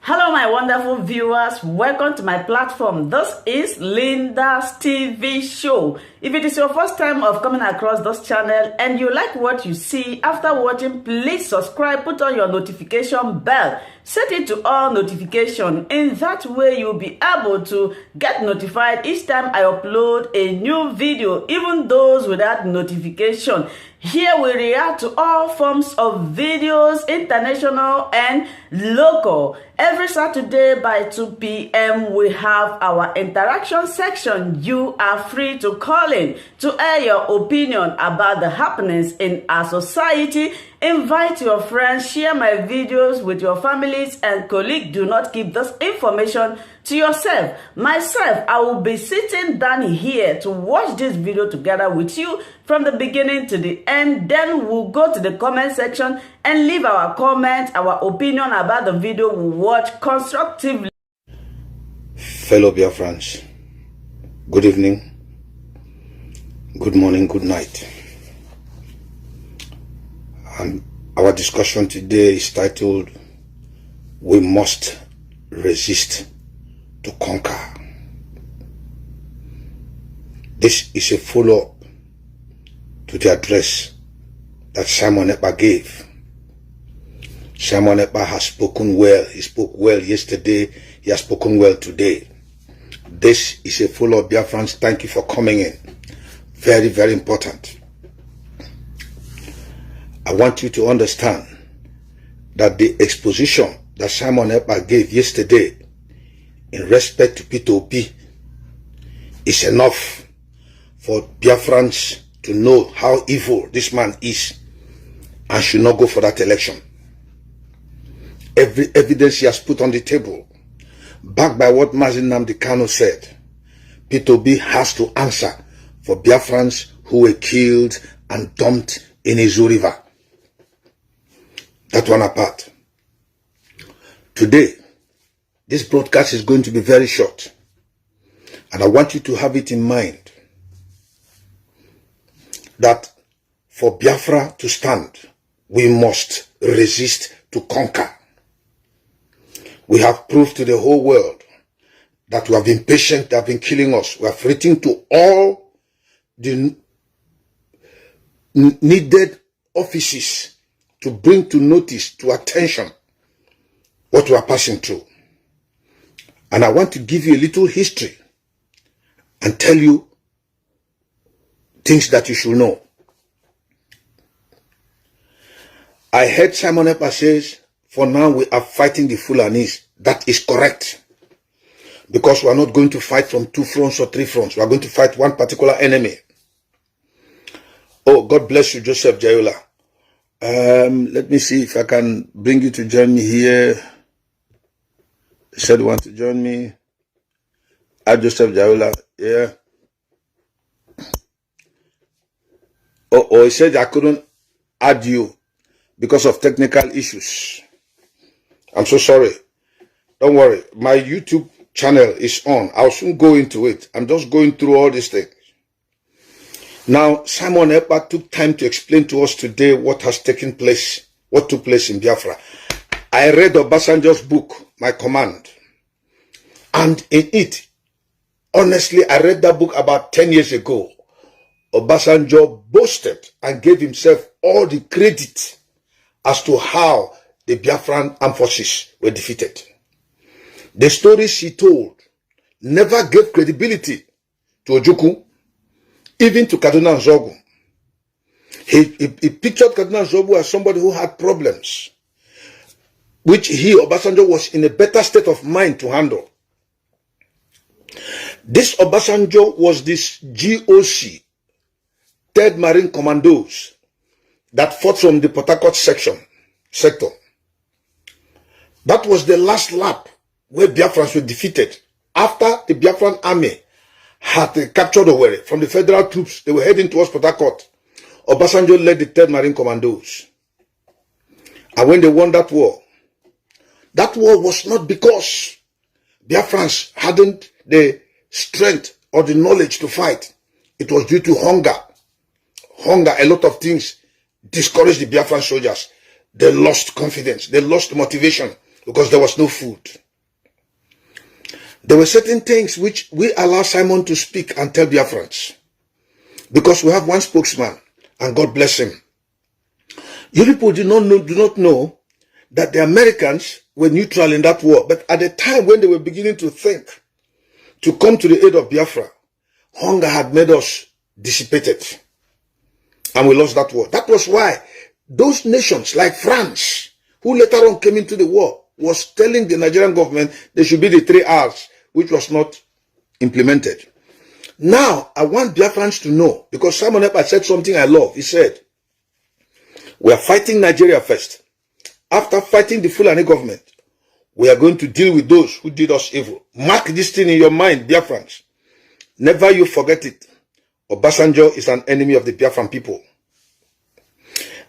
Hello, my wonderful viewers. Welcome to my platform. This is Linda's TV show. If it is your first time of coming across this channel and you like what you see after watching, please subscribe, put on your notification bell, set it to all notification. In that way, you'll be able to get notified each time I upload a new video, even those without notification. Here we react to all forms of videos, international and local. Every Saturday by 2 p.m. we have our interaction section. You are free to call in to air your opinion about the happenings in our society. Invite your friends, share my videos with your families and colleagues. Do not keep this information to yourself. Myself, I will be sitting down here to watch this video together with you from the beginning to the end. Then we'll go to the comment section and leave our comment, our opinion about the video we watch constructively. Fellow Biafrans, good evening, good morning, good night. Our discussion today is titled, We Must Resist to Conquer. This is a follow-up to the address that Simon Ekpa gave. Simon Ekpa has spoken well. He spoke well yesterday. He has spoken well today. This is a follow-up. Biafrans, thank you for coming in. Very, very important. I want you to understand that the exposition that Simon Ekpa gave yesterday in respect to P2P is enough for Biafrans to know how evil this man is and should not go for that election. Every evidence he has put on the table, backed by what Mazi Nnamdi Kanu said, P2P has to answer for Biafrans who were killed and dumped in Izu River. That one apart. Today, this broadcast is going to be very short. And I want you to have it in mind that for Biafra to stand, we must resist to conquer. We have proved to the whole world that we have been patient, they have been killing us. We have written to all the needed offices to bring to notice, to attention, what we are passing through. And I want to give you a little history and tell you things that you should know. I heard Simon Ekpa says, for now we are fighting the Fulanis. That is correct. Because we are not going to fight from 2 fronts or 3 fronts. We are going to fight one particular enemy. Oh, God bless you, Joseph Jayola. Let me see if I can bring you to join me here. He said you want to join me. Joseph Jayola, yeah. Oh, he said I couldn't add you because of technical issues. I'm so sorry. Don't worry. My YouTube channel is on. I'll soon go into it. I'm just going through all these things. Now, Simon Ekpa took time to explain to us today what has taken place, what took place in Biafra. I read Obasanjo's book, My Command. And in it, honestly, I read that book about 10 years ago. Obasanjo boasted and gave himself all the credit as to how the Biafran armed forces were defeated. The stories he told never gave credibility to Ojukwu, even to Kaduna Nzogu. He pictured Kaduna Nzogu as somebody who had problems, which he, Obasanjo, was in a better state of mind to handle. This Obasanjo was this GOC, 3rd Marine Commandos, that fought from the Port Harcourt sector. That was the last lap where Biafrans were defeated. After the Biafran army had captured Owerri from the federal troops, they were heading towards Port Harcourt. Obasanjo led the 3rd Marine Commandos. And when they won that war was not because Biafrans hadn't the strength or the knowledge to fight. It was due to hunger. Hunger, a lot of things discouraged the Biafran soldiers. They lost confidence. They lost motivation. because there was no food. There were certain things which we allow Simon to speak and tell Biafrans, because we have one spokesman, and God bless him. You people do not know that the Americans were neutral in that war, but at the time when they were beginning to think to come to the aid of Biafra, hunger had made us dissipated, and we lost that war. That was why those nations like France, who later on came into the war, was telling the Nigerian government there should be the 3 R's, which was not implemented. Now, I want Biafrans to know, because Simon Ekpa said something I love. He said, we are fighting Nigeria first. After fighting the Fulani government, we are going to deal with those who did us evil. Mark this thing in your mind, Biafrans. Never you forget it. Obasanjo is an enemy of the Biafran people.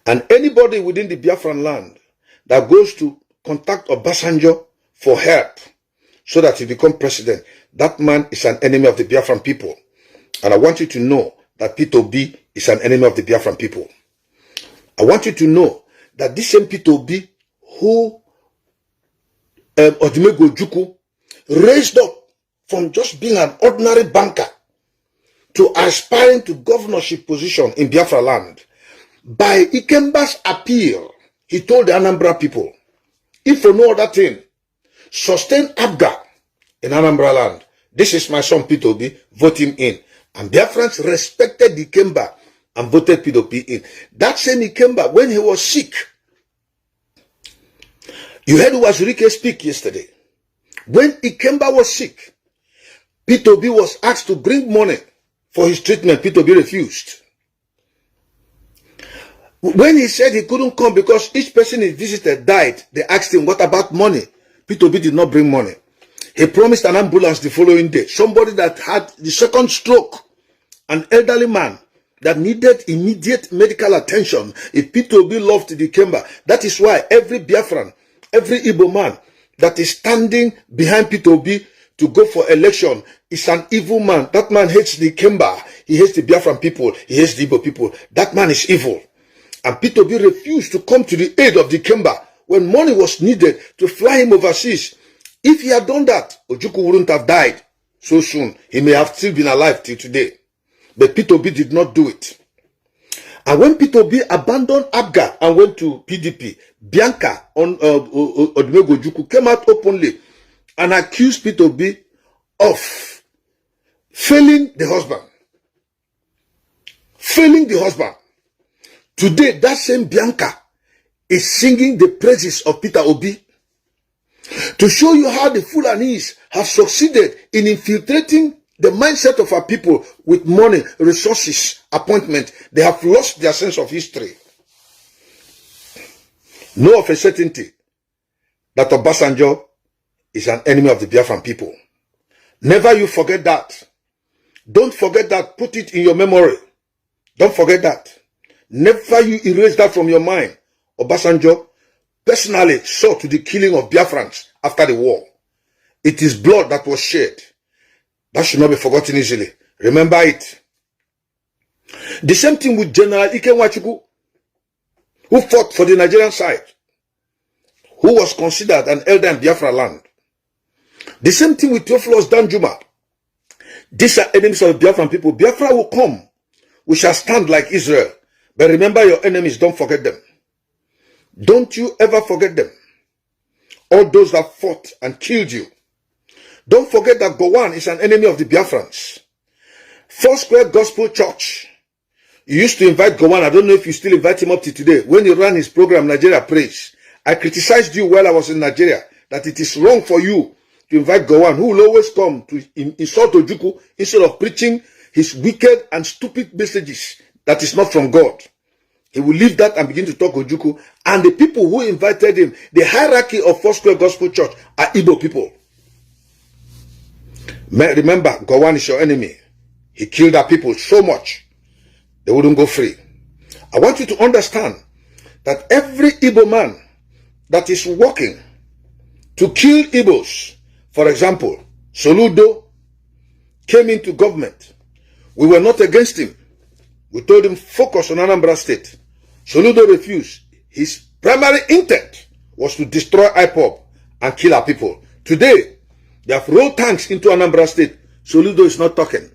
And anybody within the Biafran land that goes to contact Obasanjo for help so that he become president, that man is an enemy of the Biafran people. And I want you to know that Peter Obi is an enemy of the Biafran people. I want you to know that this same Peter Obi who Odumegwu Ojukwu raised up from just being an ordinary banker to aspiring to governorship position in Biafra land, by Ikemba's appeal, he told the Anambra people, if for no other thing, sustain Abga in Anambra land. This is my son Peter Obi, vote him in. And Biafrans respected Ikemba and voted Peter Obi in. That same Ikemba, when he was sick, you heard Wazirike speak yesterday. When Ikemba was sick, Peter Obi was asked to bring money for his treatment. Peter Obi refused. When he said he couldn't come because each person he visited died, they asked him, what about money? Peter Obi did not bring money. He promised an ambulance the following day. Somebody that had the second stroke, an elderly man that needed immediate medical attention. If Peter Obi loved the Ikemba, that is why every Biafran, every Igbo man that is standing behind Peter Obi to go for election is an evil man. That man hates the Ikemba. He hates the Biafran people. He hates the Igbo people. That man is evil. And Peter Obi refused to come to the aid of the Ikemba when money was needed to fly him overseas. If he had done that, Ojukwu wouldn't have died so soon. He may have still been alive till today. But Peter Obi did not do it. And when Peter Obi abandoned Abga and went to PDP, Bianca on Odumegwu Ojukwu came out openly and accused Peter Obi of failing the husband. Failing the husband. Today, that same Bianca is singing the praises of Peter Obi to show you how the Fulanis have succeeded in infiltrating the mindset of our people with money, resources, appointment. They have lost their sense of history. Know of a certainty that Obasanjo is an enemy of the Biafran people. Never you forget that. Don't forget that. Put it in your memory. Don't forget that. Never you erase that from your mind. Obasanjo personally saw to the killing of Biafrans after the war. It is blood that was shed. That should not be forgotten easily. Remember it. The same thing with General Ike Nwachukwu, who fought for the Nigerian side, who was considered an elder in Biafra land. The same thing with Theophilus Danjuma. These are enemies of the Biafran people. Biafra will come. We shall stand like Israel. But remember your enemies, don't forget them. Don't you ever forget them. All those that fought and killed you. Don't forget that Gowon is an enemy of the Biafrans. Foursquare Gospel Church. You used to invite Gowon. I don't know if you still invite him up to today. When he ran his program, Nigeria Praise, I criticized you while I was in Nigeria that it is wrong for you to invite Gowon, who will always come to insult Ojukwu instead of preaching his wicked and stupid messages that is not from God. He will leave that and begin to talk Ojukwu. And the people who invited him, the hierarchy of Foursquare Gospel Church, are Igbo people. Remember, Gowon is your enemy. He killed our people so much, they wouldn't go free. I want you to understand that every Igbo man that is working to kill Igbos, for example, Soludo came into government. We were not against him. We told him, focus on Anambra State. Soludo refused. His primary intent was to destroy IPOB and kill our people. Today, they have rolled tanks into Anambra State. Soludo is not talking.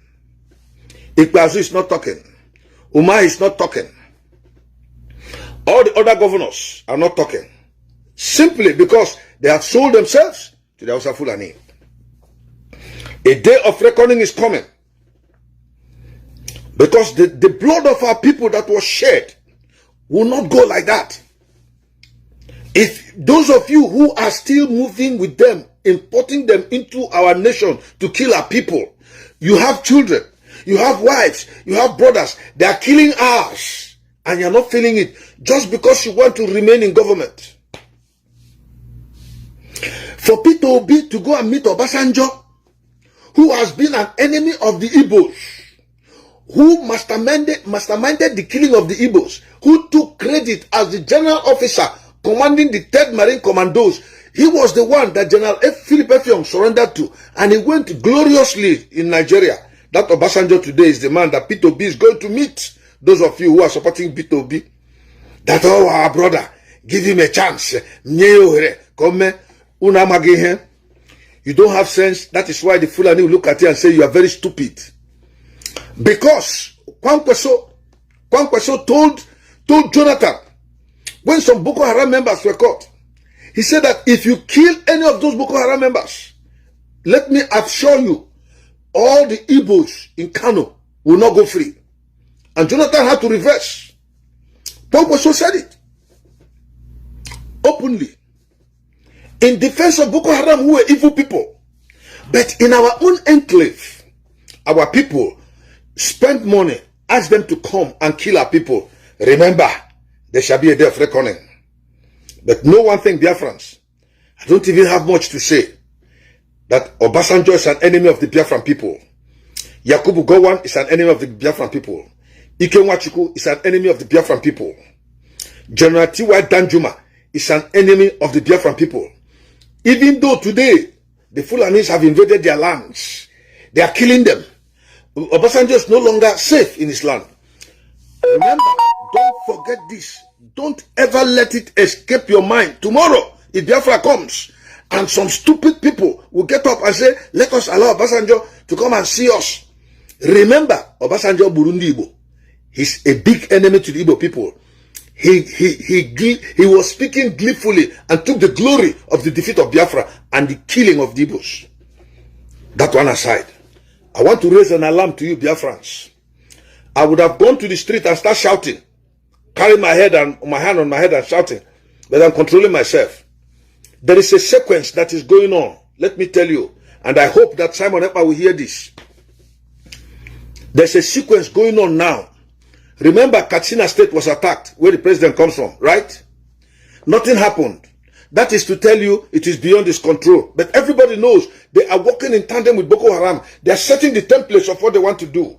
Ikpeazu is not talking. Umar is not talking. All the other governors are not talking. Simply because they have sold themselves to the Hausa Fulani. A day of reckoning is coming. Because the blood of our people that was shed will not go like that. If those of you who are still moving with them, importing them into our nation to kill our people, you have children, you have wives, you have brothers, they are killing us, and you're not feeling it just because you want to remain in government. For Peter Obi to go and meet Obasanjo, who has been an enemy of the Igbos, who masterminded the killing of the Igbos, who took credit as the general officer commanding the 3rd Marine Commandos. He was the one that General Philip Effiong surrendered to, and he went gloriously in Nigeria. That Obasanjo today is the man that Peter Obi is going to meet. Those of you who are supporting Peter Obi, that, oh, our brother, give him a chance. You don't have sense. That is why the Fulani will look at you and say you are very stupid. Because Kwankwaso told Jonathan, when some Boko Haram members were caught, he said that if you kill any of those Boko Haram members, let me assure you, all the Igbos in Kano will not go free. And Jonathan had to reverse. Kwankwaso said it openly in defense of Boko Haram, who were evil people. But in our own enclave, our people spend money, ask them to come and kill our people. Remember, there shall be a day of reckoning. But know one thing, Biafrans, I don't even have much to say. That Obasanjo is an enemy of the Biafran people. Yakubu Gowon is an enemy of the Biafran people. Ike Nwachukwu is an enemy of the Biafran people. General T.Y. Danjuma is an enemy of the Biafran people. Even though today, the Fulanis have invaded their lands, they are killing them. Obasanjo is no longer safe in his land. Remember, don't forget this. Don't ever let it escape your mind. Tomorrow, if Biafra comes, and some stupid people will get up and say, let us allow Obasanjo to come and see us. Remember, Obasanjo Burundi Igbo. He's a big enemy to the Igbo people. He was speaking gleefully and took the glory of the defeat of Biafra and the killing of the Igbos. That one aside, I want to raise an alarm to you, Biafrans. I would have gone to the street and start shouting, carrying my head and my hand on my head and shouting, but I'm controlling myself. There is a sequence that is going on. Let me tell you, and I hope that Simon Ekpa will hear this. There's a sequence going on now. Remember, Katsina State was attacked, where the president comes from, right? Nothing happened. That is to tell you it is beyond his control. But everybody knows they are working in tandem with Boko Haram. They are setting the templates of what they want to do.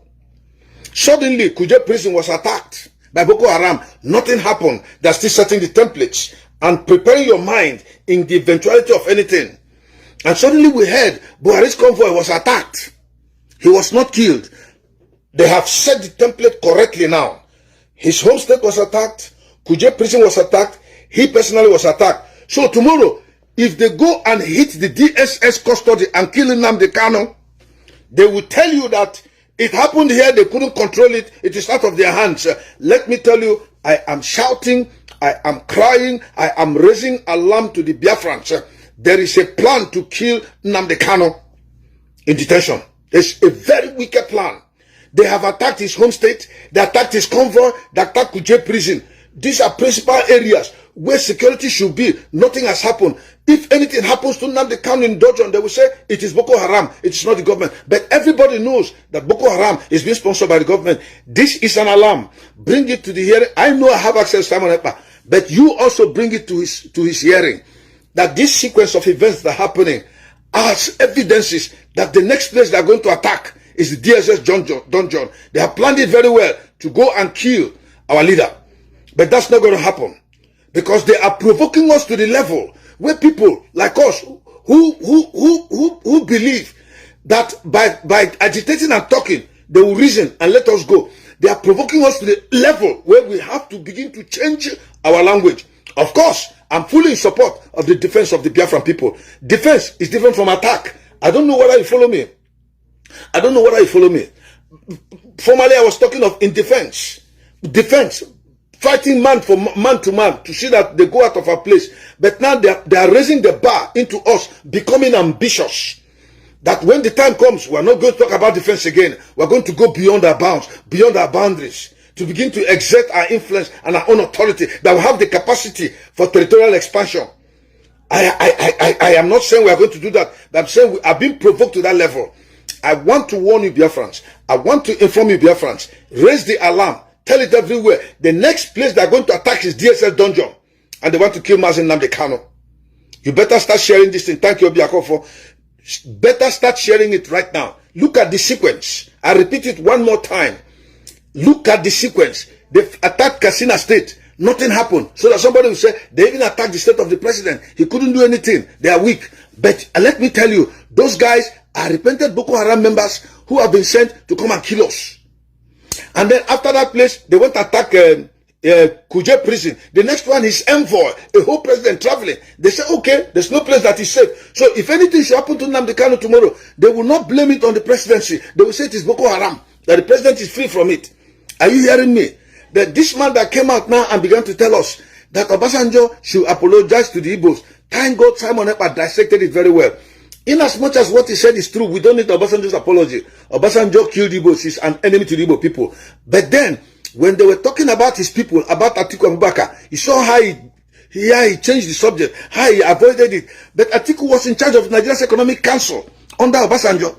Suddenly, Kuje prison was attacked by Boko Haram. Nothing happened. They are still setting the templates and preparing your mind in the eventuality of anything. And suddenly we heard Buhari's convoy was attacked. He was not killed. They have set the template correctly now. His home state was attacked. Kuje prison was attacked. He personally was attacked. So tomorrow, if they go and hit the DSS custody and kill Nnamdi Kanu, they will tell you that it happened here, they couldn't control it, it is out of their hands. Let me tell you, I am shouting, I am crying, I am raising alarm to the Biafrans. There is a plan to kill Nnamdi Kanu in detention. It's a very wicked plan. They have attacked his home state, they attacked his convoy, they attacked Kuje prison. These are principal areas where security should be. Nothing has happened. If anything happens to Nnamdi Kanu in Dojon, they will say it is Boko Haram, it is not the government. But everybody knows that Boko Haram is being sponsored by the government. This is an alarm. Bring it to the hearing. I know I have access to Simon Ekpa, but you also bring it to his hearing. That this sequence of events that are happening as evidences that the next place they are going to attack is the DSS dungeon. They have planned it very well to go and kill our leader. But that's not going to happen. Because they are provoking us to the level where people like us who believe that by agitating and talking, they will reason and let us go. They are provoking us to the level where we have to begin to change our language. Of course, I'm fully in support of the defense of the Biafran people. Defense is different from attack. I don't know whether you follow me. I don't know whether you follow me. Formerly, I was talking of in defense. Defense. Fighting man to man to see that they go out of our place. But now they are raising the bar into us, becoming ambitious. That when the time comes, we are not going to talk about defense again. We are going to go beyond our bounds, beyond our boundaries, to begin to exert our influence and our own authority, that will have the capacity for territorial expansion. I am not saying we are going to do that, but I'm saying we are being provoked to that level. I want to warn you, Biafrans. I want to inform you, Biafrans. Raise the alarm. Tell it everywhere. The next place they are going to attack is DSS dungeon. And they want to kill Mazi Nnamdi Kanu. You better start sharing this thing. Thank you, Obiakofo. Better start sharing it right now. Look at the sequence. I repeat it one more time. Look at the sequence. They attacked Katsina State. Nothing happened. So that somebody will say, they even attacked the state of the president. He couldn't do anything. They are weak. But let me tell you, those guys are repentant Boko Haram members who have been sent to come and kill us. And then after that place, they went to attack Kuje prison. The next one is Envoy, a whole president traveling. They say, okay, there's no place that is safe. So if anything should happen to Nnamdi Kanu tomorrow, they will not blame it on the presidency. They will say it is Boko Haram, that the president is free from it. Are you hearing me? That this man that came out now and began to tell us that Obasanjo should apologize to the Igbos. Thank God Simon Ekpa dissected it very well. In as much as what he said is true, we don't need Obasanjo's apology. Obasanjo killed Igbos. He's an enemy to the Igbo people. But then, when they were talking about his people, about Atiku Abubakar, you saw how he changed the subject, how he avoided it. But Atiku was in charge of Nigeria's Economic Council under Obasanjo.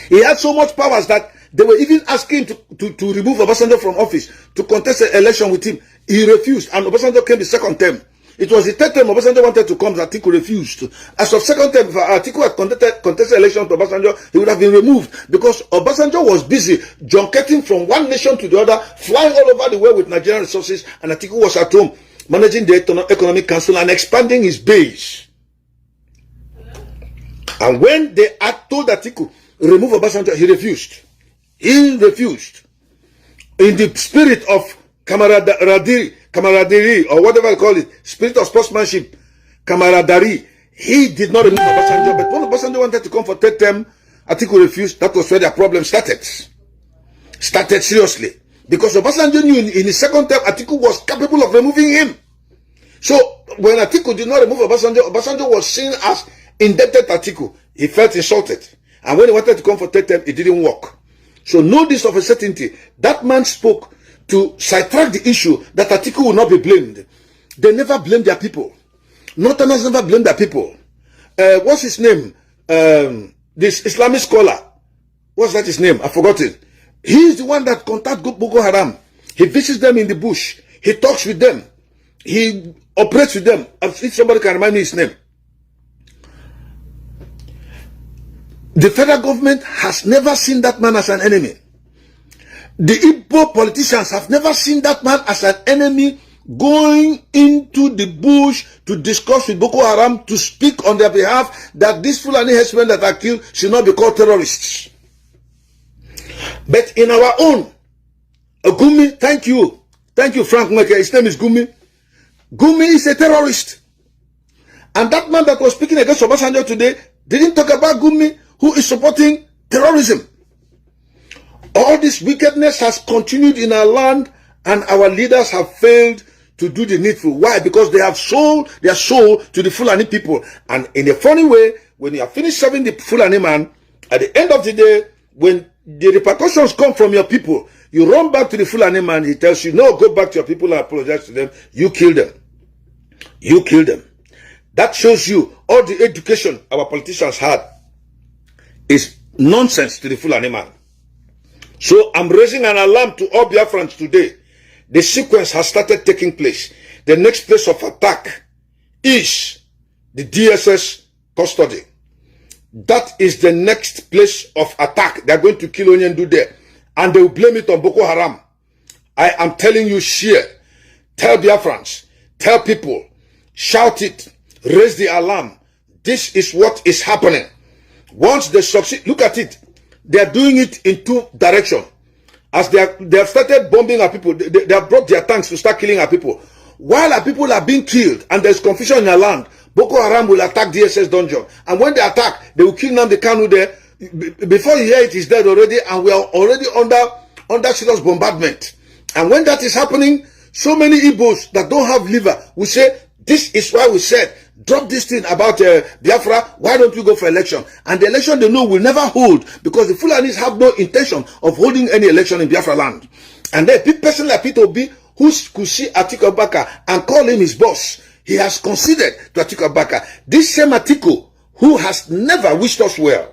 He had so much powers that they were even asking him to remove Obasanjo from office, to contest an election with him. He refused, and Obasanjo came the second term. It was the third term Obasanjo wanted to come, Atiku refused. As of second term, if Atiku had contested election to Obasanjo, he would have been removed, because Obasanjo was busy junketing from one nation to the other, flying all over the world with Nigerian resources, and Atiku was at home managing the Economic Council and expanding his base. And when they had told Atiku remove Obasanjo, he refused. He refused. In the spirit of camaraderie, or whatever I call it, spirit of sportsmanship, camaraderie, he did not remove Obasanjo. But when Obasanjo wanted to come for third term, Atiku refused. That was where their problem started. Started seriously. Because Obasanjo knew in his second term, Atiku was capable of removing him. So when Atiku did not remove Obasanjo, Obasanjo was seen as indebted to Atiku. He felt insulted. And when he wanted to come for third term, it didn't work. So know this of a certainty. That man spoke to sidetrack the issue that Atiku will not be blamed. They never blame their people. Northerners never blame their people. What's his name? This Islamic scholar. What's that his name? I've forgotten. He's the one that contacts Boko Haram. He visits them in the bush. He talks with them. He operates with them. If somebody can remind me his name. The federal government has never seen that man as an enemy. The Igbo politicians have never seen that man as an enemy, going into the bush to discuss with Boko Haram, to speak on their behalf that these Fulani herdsmen that are killed should not be called terrorists. But in our own, Gumi, thank you, Frank Mweke, his name is Gumi. Gumi is a terrorist. And that man that was speaking against Obasanjo today didn't talk about Gumi, who is supporting terrorism. All this wickedness has continued in our land, and our leaders have failed to do the needful. Why? Because they have sold their soul to the Fulani people. And in a funny way, when you are finished serving the Fulani man, at the end of the day, when the repercussions come from your people, you run back to the Fulani man. He tells you, no, go back to your people and apologize to them. You kill them. You kill them. That shows you all the education our politicians had is nonsense to the Fulani man. So I'm raising an alarm to all Biafrans today. The sequence has started taking place. The next place of attack is the DSS custody. That is the next place of attack. They're going to kill Onyendu there. And they will blame it on Boko Haram. I am telling you, share. Tell Biafrans. Tell people. Shout it. Raise the alarm. This is what is happening. Once they succeed, look at it. They are doing it in two directions. As they have started bombing our people, they have brought their tanks to start killing our people. while our people are being killed and there's confusion in our land, Boko Haram will attack DSS dungeon. And when they attack, they will kill Nnamdi Kanu there. Before you hear it, he's dead already, and we are already under serious bombardment. And when that is happening, so many Igbos that don't have liver will say, this is why we said, drop this thing about Biafra, why don't we go for election? And the election they know will never hold, because the Fulanis have no intention of holding any election in Biafra land. And then a person like Peter Obi, who could see Atiku Abubakar and call him his boss, he has conceded to Atiku Abubakar. This same Atiku, who has never wished us well,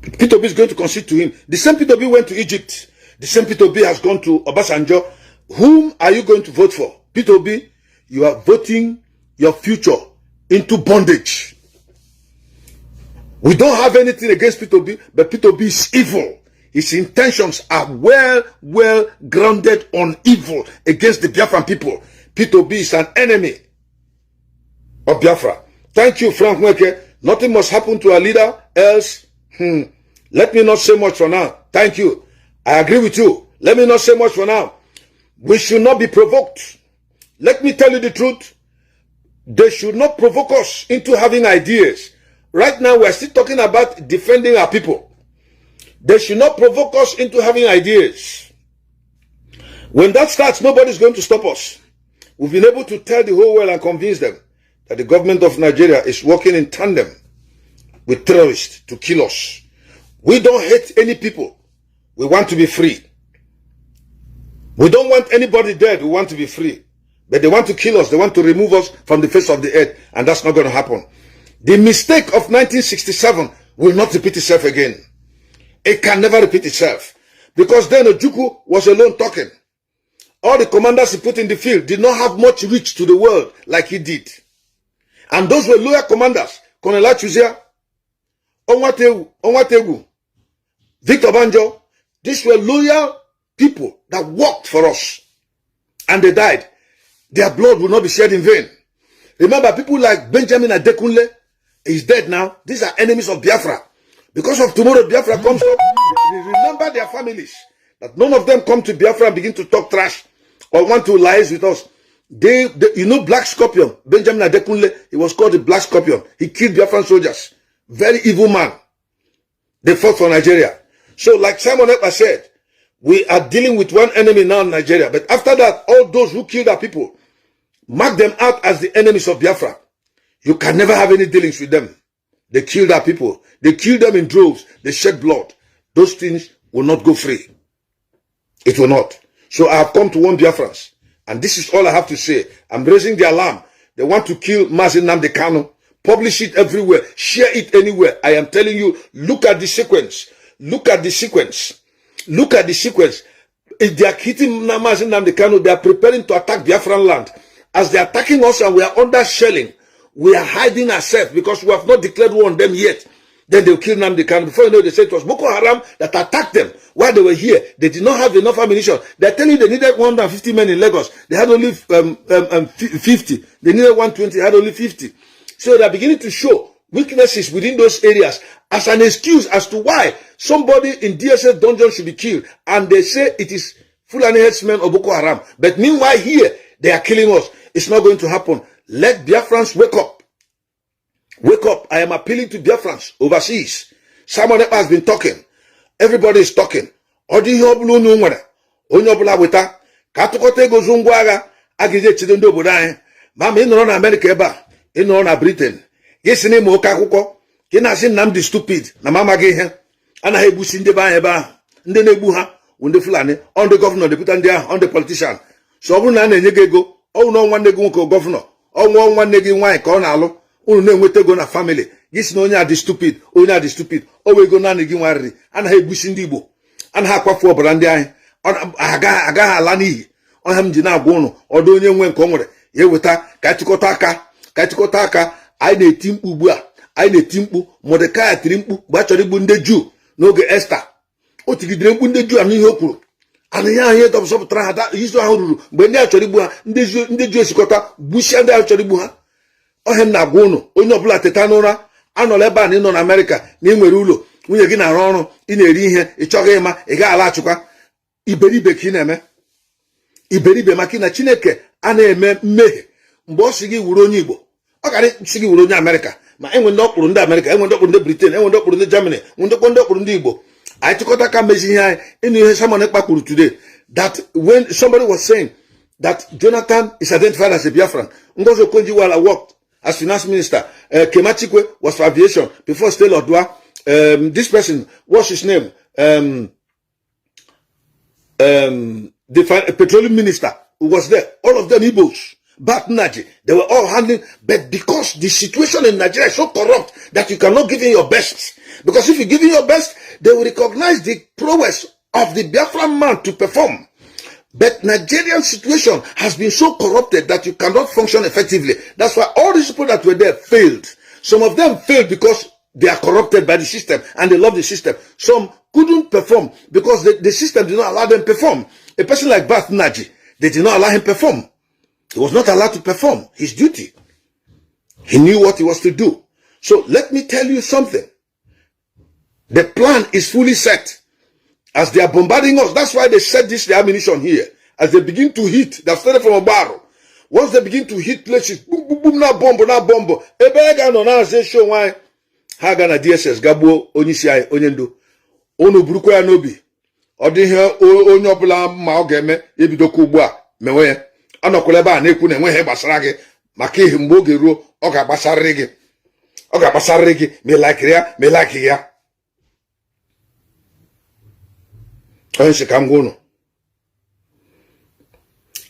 Peter Obi is going to concede to him. The same Peter Obi went to Egypt. The same Peter Obi has gone to Obasanjo. Whom are you going to vote for? Peter Obi, you are voting your future into bondage. We don't have anything against Peter Obi, but Peter Obi is evil. His intentions are well grounded on evil against the Biafran people. Peter Obi is an enemy of Biafra. Thank you, Frank Mweke. Nothing must happen to our leader, else, let me not say much for now. Thank you. I agree with you. Let me not say much for now. We should not be provoked. Let me tell you the truth. They should not provoke us into having ideas. Right now, we are still talking about defending our people. They should not provoke us into having ideas. When that starts, nobody's going to stop us. We've been able to tell the whole world and convince them that the government of Nigeria is working in tandem with terrorists to kill us. We don't hate any people. We want to be free. We don't want anybody dead. We want to be free. But they want to kill us. They want to remove us from the face of the earth. And that's not going to happen. The mistake of 1967 will not repeat itself again. It can never repeat itself. Because then Ojukwu was alone talking. All the commanders he put in the field did not have much reach to the world like he did. And those were loyal commanders. Colonel Achuzia, Onwategu, Victor Banjo. These were loyal people that worked for us. And they died. Their blood will not be shed in vain. Remember, people like Benjamin Adekunle is dead now. These are enemies of Biafra. Because of tomorrow, Biafra comes up. They remember their families. That none of them come to Biafra and begin to talk trash or want to liaise with us. They you know, Black Scorpion, Benjamin Adekunle, he was called the Black Scorpion. He killed Biafran soldiers. Very evil man. They fought for Nigeria. So like Simon Ekpa said, we are dealing with one enemy now in Nigeria. But after that, all those who killed our people, mark them out as the enemies of Biafra. You can never have any dealings with them. They killed our people. They killed them in droves. They shed blood. Those things will not go free. It will not. So I have come to warn Biafrans. And this is all I have to say. I'm raising the alarm. They want to kill Mazi Nnamdi Kanu. Publish it everywhere. Share it anywhere. I am telling you, look at the sequence. Look at the sequence. Look at the sequence. If they are hitting Mazi Nnamdi Kanu, they are preparing to attack Biafran land. As they are attacking us and we are under shelling, we are hiding ourselves because we have not declared war on them yet. Then they'll kill Nnamdi Kanu. Before you know, they said it was Boko Haram that attacked them while they were here. They did not have enough ammunition. They're telling you they needed 150 men in Lagos. They had only 50. They needed 120. They had only 50. So they're beginning to show weaknesses within those areas as an excuse as to why somebody in DSS dungeon should be killed. And they say it is Fulani headsmen or Boko Haram. But meanwhile here, they are killing us. It's not going to happen. Let Biafrans wake up. Wake up. I am appealing to Biafrans overseas. Someone has been talking. Everybody is talking. Odi hoblu nwere. Onye obula weta. Ka atụkọta ego zu ngwa agha agije chide ndị obodo anyị. Mama ị nọrọ na America ebe a. Ị nọrọ na Britain. Gị si n'ime ụka akwụkwọ. Gị na-asị Nnamdi stupid na mama gị ihe. Anaghị egbusi ndị be anyị ebe ahụ. Ndị na-egbu ha ndị Fulani. On the governor deputy ndị ahụ. On the politician. So ọ bụrụ na a na-enye gị ego. Ọ nọ nwanne gị nwoke gọvanọ. Ọnwụ nwanne gị nwaanyị ka ọ na-alụ. Unu na-enweta ego na family. Gị si na onye a dị stupid. Onye a dị stupid. O wee ego naanị gị nwarịrị. Anaghị egbusi ndị Igbo. Anaghị akwafu ọbara ndị anyị. Agaghị ala n'iyi. Ọha m ji na-agwa ụnụ. Ọdụ onye nwe nke o nwere. Ya eweta ka ịtụkọta aka. Ka ịtụkọta aka. Anyị na-eti mkpu ugbu a. Anyị na-eti mkpu. Mordecai tiri mkpu mgbe a chọrọ igbu ndị Juu n'oge Esta. O tigidere mkpu ndị Juu anụ ihe o kwuru. Anụ ya ahụ dọpụsọpụtara ha izu ahụ ruru mgbe ndị a chọrọ igbu ha ndị Juu esikọta gbuchia ndị ahụ chọrọ igbu ha. Ọha m na-agwa ụnụ onye ọbụla teta n'ụra anọla ebe a na ị nọ na Amerịka na ị nwere ụlọ nwunye gị na-arụ ọrụ ị na-eri ihe ị chọghị ịma ị gaghị alaghachikwa iberibe ka ị na-eme iberibe makina Chineke ana-eme mmehie mgbe ọ sị gị wuru onye Igbo ọ gara sị gị wuru onye Amerịka ma enwe ndị ọkpụrụ ndị Amerịka enwe ndị ọkpụrụ ndị Britain enwe ndị ọkpụrụ ndị Germany ndị ọkpụrụ ndị Igbo anyị tụkọta ka mezi ihe anyị ịnụ ihe Simon kpakpuru today that when somebody was saying that Jonathan is identified as a Biafran, Ngozi Okonjo-Iweala worked as finance minister, Kemachikwe was for aviation before Stay Odua. This person, what's his name? The petroleum minister who was there, all of them Igbos, Bat Naji, they were all handling, but because the situation in Nigeria is so corrupt that you cannot give in your best. Because if you give in your best, they will recognize the prowess of the Biafran man to perform. But Nigerian situation has been so corrupted that you cannot function effectively. That's why all these people that were there failed. Some of them failed because they are corrupted by the system and they love the system. Some couldn't perform because the system did not allow them to perform. A person like Bat Naji, they did not allow him to perform. He was not allowed to perform his duty. He knew what he was to do. So let me tell you something. The plan is fully set. As they are bombarding us, that's why they set the ammunition here. As they begin to hit, they've started from a barrel. Once they begin to hit places, boom, boom, boom, na bomb. Ebega no na say show why. Haga na DSS gabo onisi ai onyendo. Ono buruko ya nobi. Odi he onye obula ma o ga-eme ebido ko ugbu a mewe ya. Anokwele ba na ekwu na enwe he gbasara gị maka ihe mgbe oge ruo ọ ga-agbasarịrị gị. Ọ ga-agbasarịrị gị me like ya. Onye ka m gwa unu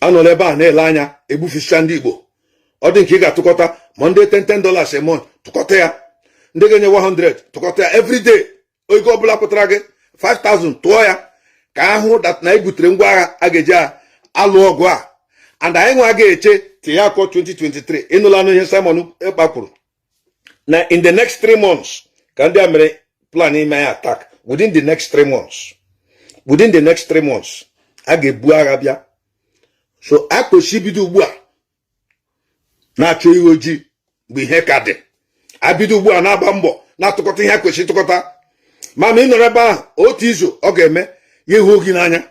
anọla ebe a na-ele anya egbufisha ndị Igbo ọ dị nke ị ga-atụkọta ma ndị $10 a month tụkọta ya ndị ga-enye 100 tụkọta ya everyday ego ọbụla pụtara gị 5,000 tụọ ya ka ahụ dat na ebutere ngwa agha a ga-eji alụ ọgụ a and anyị nwa ga-eche tie ya akọ 2023 ịnụla anụ ihe Simon kpakpuru na in the next 3 months ka ndị a mere plan ime ya attack within the next 3 months. Within the next 3 months, a ga-ebu agha bịa. So a kwesị bido ugbu a na-achọ iwe ojii mgbe ihe ka dị. A bido ugbu a na-agba mbọ na-atụkọta ihe kwesị tụkọta. Ma ị nọrọ ebe ahụ otu izu ọ ga-eme ya ihu gị n'anya.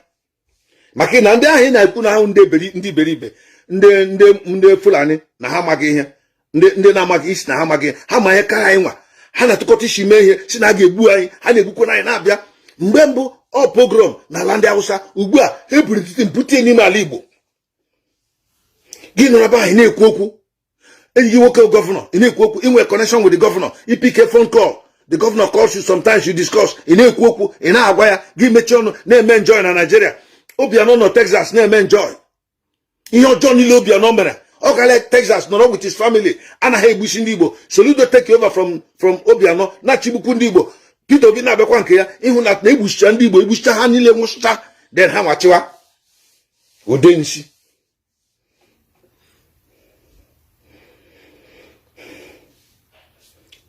Maka na ndị ahụ ị na-ekwu na ahụ ndị iberibe ndị Fulani na ha amaghị ihe. Ndị na-amaghị isi na ha amaghị ihe. Ha ma ihe kara anyị nwa. Ha na-atụkọta isi mee ihe si na a ga-egbu anyị. Ha na-egbukwa anyị na-abịa. Mgbe mbụ ọ pogrom na ala ndị Hausa ugbu a ebulite mpute n'ime ala Igbo gị nọrọ ebe anyị na-ekwu okwu enyi gị nwoke gọvanọ ị na-ekwu okwu inwe connection with the governor ipike phone call the governor calls you sometimes you discuss ị na-ekwu okwu ị na-agwa ya gị mechie ọnụ na-eme enjoy na Nigeria Obianọ nọ Texas na-eme enjoy ihe ọjọọ niile Obianọ mere ọ gara Texas nọrọ with his family anaghị egbusi ndị Igbo Soludo take over from Obianọ na-achịgbukwu ndị Igbo Peter Obi na-abịakwa nke ya ịhụ na egbuchicha ndị Igbo egbuchicha ha niile nwụsịcha then ha nwachiwa ode nsi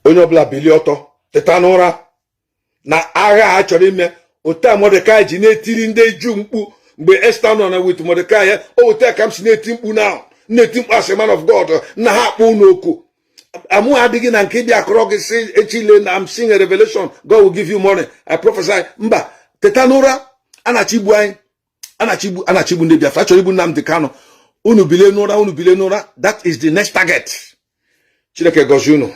onye ọbụla bilie ọtọ teta n'ụra na agha a chọrọ ime ote Mordecai ji na-etiri ndị Juu mkpu mgbe Esther nọ na with Mordecai ya ote ka m si na-eti mkpu na-eti mkpu as a man of God na ha akpọ unu oku amụ adịghị na nke bịa akọrọ gị si echile na I'm seeing a revelation God will give you money I prophesy mba teta n'ụra anachigbu anyị anachigbu ndị Biafra chọrọ igbu Nnamdi Kanu unu bilie n'ụra that is the next target Chineke gọzie unu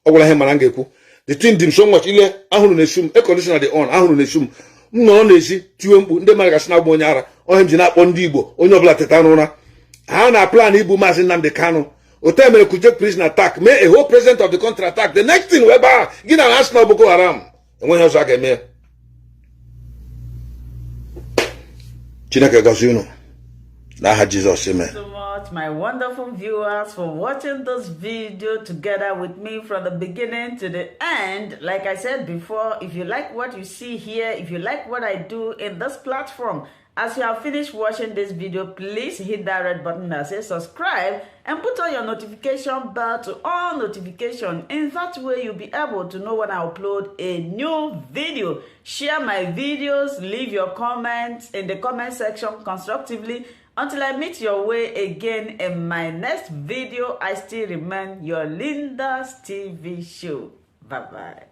ọ gwara ihe mara m ga-ekwu the thing dim so much ile ahụrụ na-esu m air-conditioner dị on ahụrụ na-esu m nọrọ na-esi tiwe mkpu ndị mmadụ gasị na-agba onye ara onye m ji na-akpọ ndị Igbo onye ọbụla teta n'ụra ha na plan igbu Mazi Nnamdi Kanu ote mere kuje prison attack may a whole president of the country attack the next thing webe ahụ gị na asị na Boko Haram enweghị ọzọ a ga-eme Chineke gọzie unu n'aha Jizọs amen. So much my wonderful viewers for watching this video together with me from the beginning to the end. Like I said before, if you like what you see here, if you like what I do in this platform, as you have finished watching this video, please hit that red button that says subscribe and put on your notification bell to all notification. In that way, you'll be able to know when I upload a new video. Share my videos, leave your comments in the comment section constructively. Until I meet your way again in my next video, I still remain your Linda's TV show. Bye-bye.